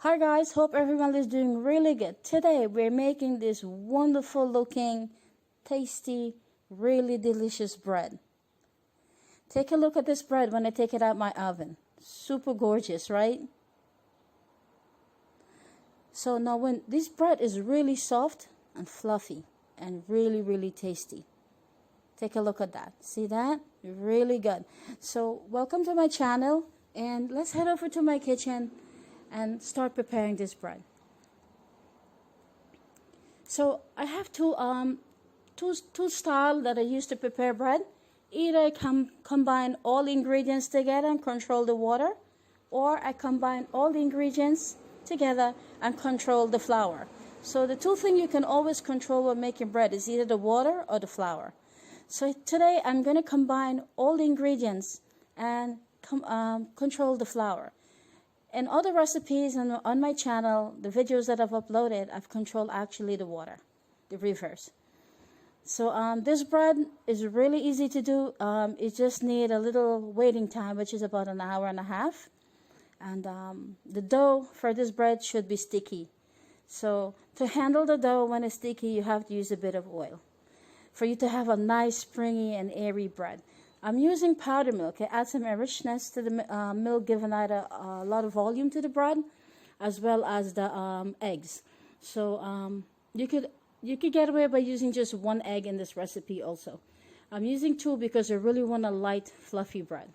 Hi guys, hope everyone is doing really good. Today we're making this wonderful looking, tasty, really delicious bread. Take a look at this bread when I take it out my oven. Super gorgeous, right? So now when this bread is really soft and fluffy and really tasty. Take a look at that. See that? Really good. So welcome to my channel and let's head over to my kitchen and start preparing this bread. So I have two styles that I use to prepare bread. Either I combine all ingredients together and control the water, or I combine all the ingredients together and control the flour. So the two things you can always control when making bread is either the water or the flour. So today I'm going to combine all the ingredients and control the flour. In other recipes on my channel, the videos that I've uploaded, I've controlled actually the water, the reverse. So this bread is really easy to do. It just needs a little waiting time, which is about an hour and a half. And the dough for this bread should be sticky. So to handle the dough when it's sticky, you have to use a bit of oil for you to have a nice springy and airy bread. I'm using powder milk. It adds some richness to the milk, giving out a lot of volume to the bread, as well as the eggs. So you could get away by using just one egg in this recipe also. I'm using two because I really want a light, fluffy bread.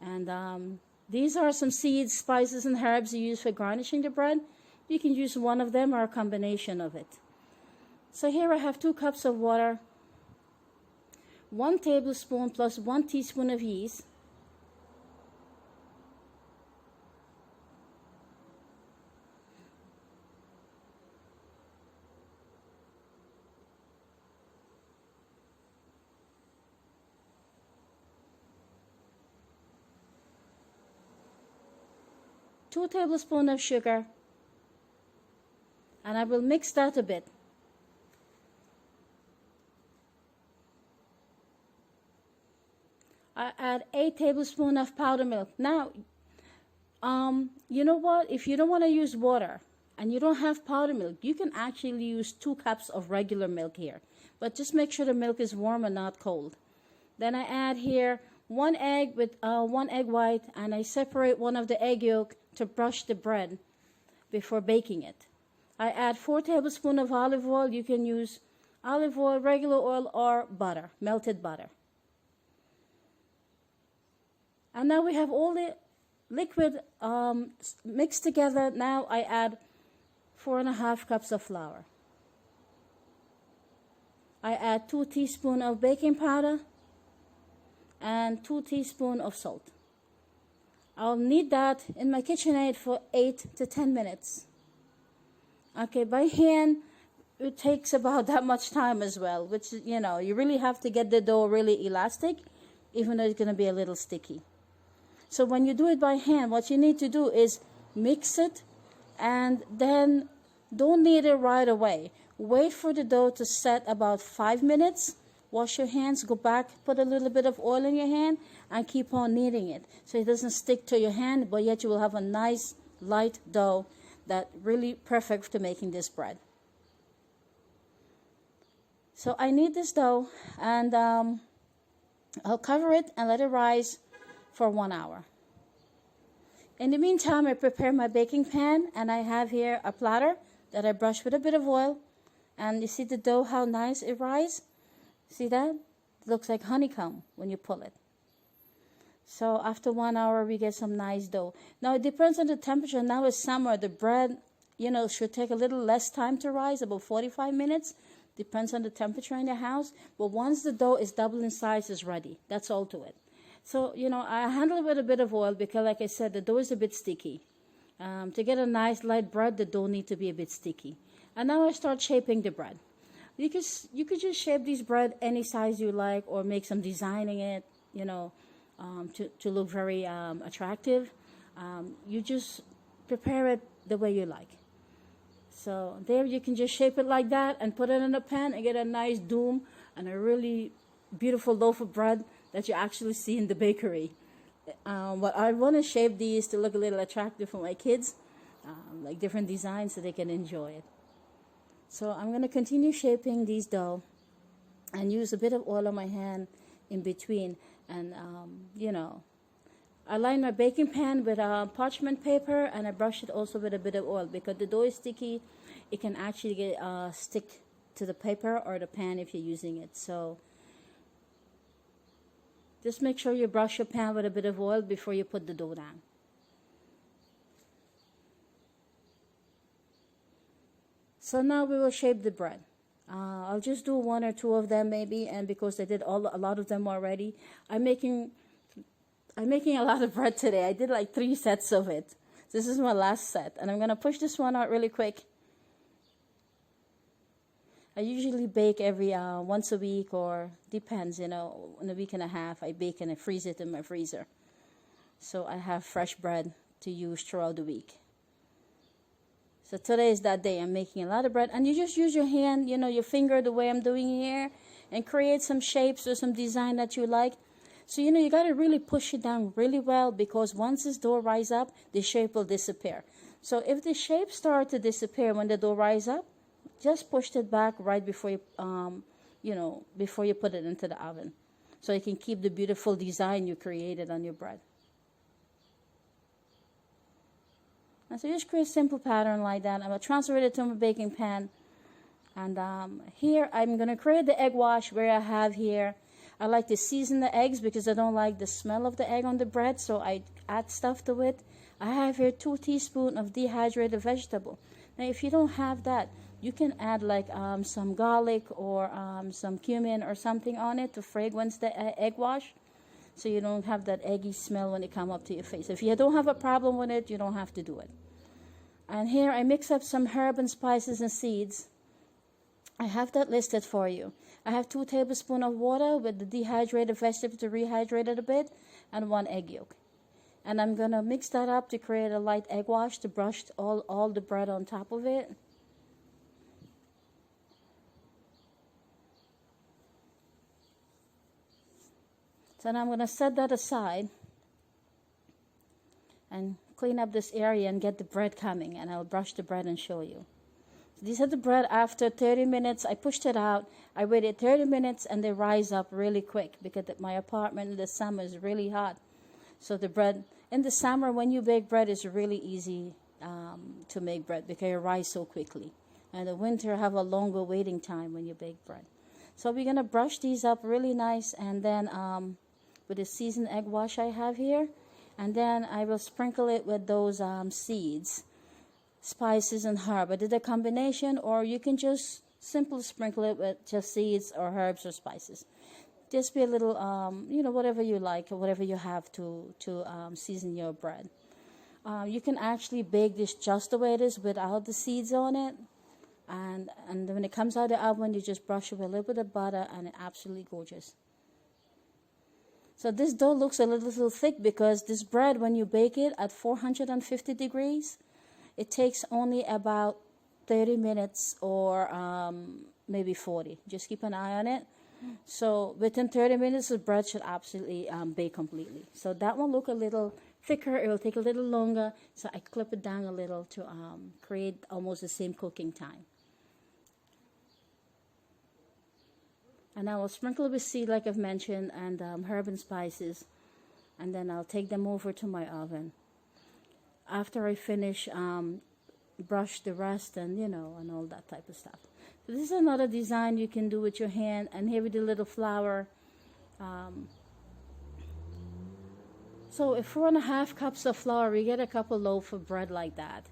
And these are some seeds, spices, and herbs you use for garnishing the bread. You can use one of them or a combination of it. So here I have 2 cups of water, 1 tablespoon plus 1 teaspoon of yeast, two tablespoons of sugar, and I will mix that a bit. I add 8 tablespoons of powdered milk. Now, you know what? If you don't want to use water and you don't have powdered milk, you can actually use 2 cups of regular milk here. But just make sure the milk is warm and not cold. Then I add here 1 egg with 1 egg white, and I separate one of the egg yolk to brush the bread before baking it. I add 4 tablespoons of olive oil. You can use olive oil, regular oil, or butter, melted butter. And now we have all the liquid mixed together. Now I add 4½ cups of flour. I add 2 teaspoons of baking powder and 2 teaspoons of salt. I'll knead that in my KitchenAid for 8 to 10 minutes. Okay, by hand, it takes about that much time as well, which, you know, you really have to get the dough really elastic, even though it's going to be a little sticky. So when you do it by hand, what you need to do is mix it and then don't knead it right away. Wait for the dough to set about 5 minutes. Wash your hands, go back, put a little bit of oil in your hand, and keep on kneading it so it doesn't stick to your hand, but yet you will have a nice light dough that's really perfect for making this bread. So I knead this dough, and I'll cover it and let it rise for 1 hour. In the meantime, I prepare my baking pan, and I have here a platter that I brush with a bit of oil. And you see the dough, how nice it rises? See that? It looks like honeycomb when you pull it. So after 1 hour, we get some nice dough. Now it depends on the temperature. Now it's summer. The bread, you know, should take a little less time to rise, about 45 minutes. Depends on the temperature in the house. But once the dough is double in size, it's ready. That's all to it. So, you know, I handle it with a bit of oil because, like I said, the dough is a bit sticky. To get a nice light bread, the dough needs to be a bit sticky. And now I start shaping the bread. You could just shape this bread any size you like, or make some designing it, you know, to look very attractive. You just prepare it the way you like. So there you can just shape it like that and put it in a pan and get a nice dome and a really beautiful loaf of bread that you actually see in the bakery. But I want to shape these to look a little attractive for my kids. like different designs so they can enjoy it. So I'm going to continue shaping these dough and use a bit of oil on my hand in between. And, I line my baking pan with parchment paper, and I brush it also with a bit of oil because the dough is sticky. It can actually get stick to the paper or the pan if you're using it. So just make sure you brush your pan with a bit of oil before you put the dough down. So now we will shape the bread. I'll just do one or two of them maybe, and because I did a lot of them already, I'm making a lot of bread today. I did like 3 sets of it. This is my last set, and I'm gonna push this one out really quick. I usually bake every once a week, or depends, in a week and a half. I bake and I freeze it in my freezer, so I have fresh bread to use throughout the week. So today is that day. I'm making a lot of bread, and you just use your hand, your finger, the way I'm doing here, and create some shapes or some design that you like. So, you got to really push it down really well, because once this dough rise up, the shape will disappear. So if the shape start to disappear when the dough rise up, just push it back right before you put it into the oven, so you can keep the beautiful design you created on your bread. And so just create a simple pattern like that. I'm going to transfer it to my baking pan. And here I'm going to create the egg wash where I have here. I like to season the eggs because I don't like the smell of the egg on the bread, so I add stuff to it. I have here 2 teaspoons of dehydrated vegetable. Now, if you don't have that, you can add like some garlic or some cumin or something on it to fragrance the egg wash, so you don't have that eggy smell when it come up to your face. If you don't have a problem with it, you don't have to do it. And here I mix up some herb and spices and seeds. I have that listed for you. I have 2 tablespoons of water with the dehydrated vegetable to rehydrate it a bit, and 1 egg yolk. And I'm going to mix that up to create a light egg wash to brush all the bread on top of it. So now I'm going to set that aside and clean up this area and get the bread coming, and I'll brush the bread and show you. These are the bread after 30 minutes. I pushed it out. I waited 30 minutes, and they rise up really quick because my apartment in the summer is really hot. So the bread, in the summer when you bake bread, it's really easy to make bread because it rise so quickly. And the winter have a longer waiting time when you bake bread. So we're going to brush these up really nice, and then with the seasoned egg wash I have here, and then I will sprinkle it with those seeds, spices, and herb. I did a combination, or you can just simply sprinkle it with just seeds or herbs or spices. Just be a little, whatever you like or whatever you have to season your bread. You can actually bake this just the way it is without the seeds on it. And when it comes out of the oven, you just brush it with a little bit of butter, and it's absolutely gorgeous. So this dough looks a little thick because this bread, when you bake it at 450 degrees, it takes only about 30 minutes or maybe 40. Just keep an eye on it. So within 30 minutes, the bread should absolutely bake completely. So that one look a little thicker. It will take a little longer. So I clip it down a little to create almost the same cooking time. And I will sprinkle with seed like I've mentioned, and herb and spices. And then I'll take them over to my oven. After I finish, brush the rest and all that type of stuff. So this is another design you can do with your hand. And here with the little flour. So if 4.5 cups of flour, you get a couple loaf of bread like that.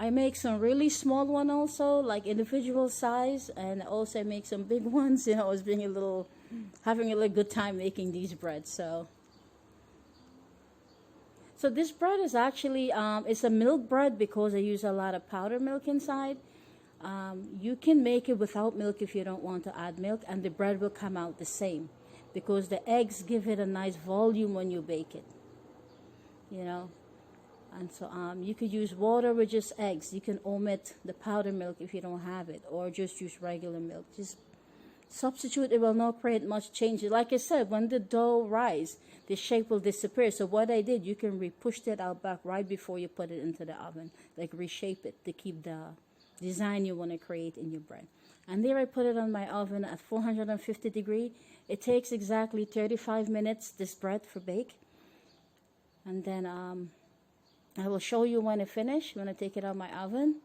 I make some really small one also, like individual size, and also I make some big ones. I was having a little good time making these breads. So this bread is actually it's a milk bread because I use a lot of powdered milk inside. You can make it without milk if you don't want to add milk, and the bread will come out the same because the eggs give it a nice volume when you bake it. And so you could use water with just eggs. You can omit the powdered milk if you don't have it, or just use regular milk. Just substitute, it will not create much change. Like I said, when the dough rise, the shape will disappear. So what I did, you can push that out back right before you put it into the oven, like reshape it to keep the design you want to create in your bread. And there I put it on my oven at 450 degree. It takes exactly 35 minutes, this bread, for bake. And then I will show you when it finished, when I take it out of my oven.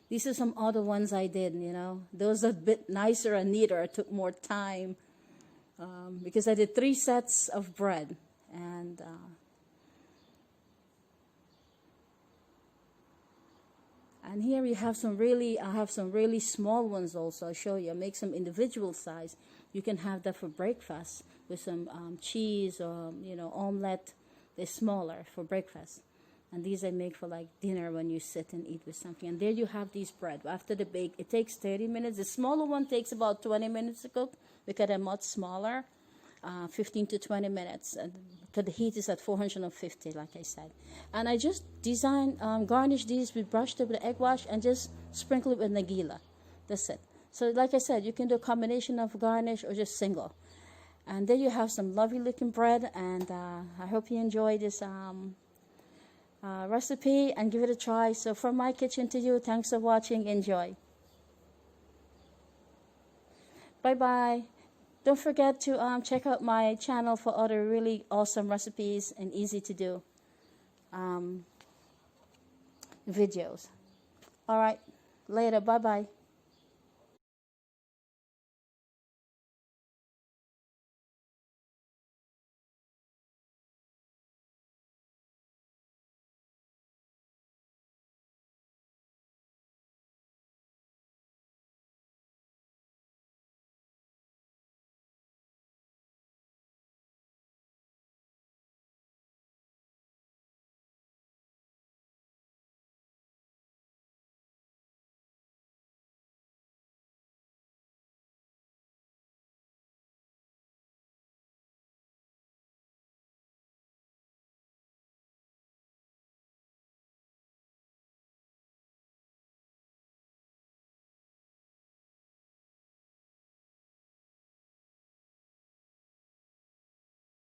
These are some other ones I did, you know. Those are a bit nicer and neater. It took more time because I did 3 sets of bread. And here we have I have some really small ones also. I'll show you. I make some individual size. You can have that for breakfast with some cheese or, you know, omelette. They're smaller for breakfast. And these I make for like dinner when you sit and eat with something. And there you have these bread. After the bake, it takes 30 minutes. The smaller one takes about 20 minutes to cook because they're much smaller, 15 to 20 minutes. Because the heat is at 450, like I said. And I just garnish these with brushed up with egg wash and just sprinkle it with nagila. That's it. So like I said, you can do a combination of garnish or just single. And there you have some lovely looking bread. And I hope you enjoy this recipe and give it a try. So from my kitchen to you, thanks for watching. Enjoy. Bye bye. Don't forget to check out my channel for other really awesome recipes and easy to do videos. All right, later. Bye bye.